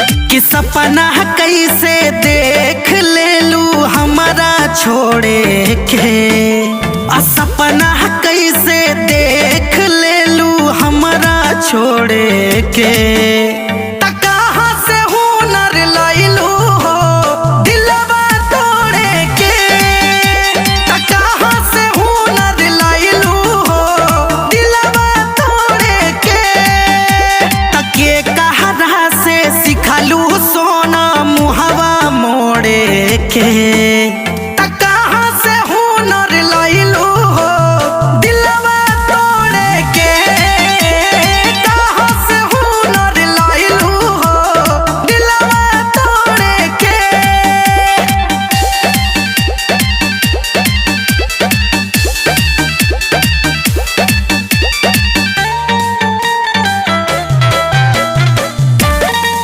कि सपना कैसे देख ले लू हमारा छोड़े के। सपना कैसे देख ले लू हमारा छोड़े के। कहाँ से हुनर लैलू हो दिलवा तोड़े के। कहाँ से हुनर लैलू हो दिलवा तोड़े के। के कहरा से सिखलू सोना मुहवा मोड़े के।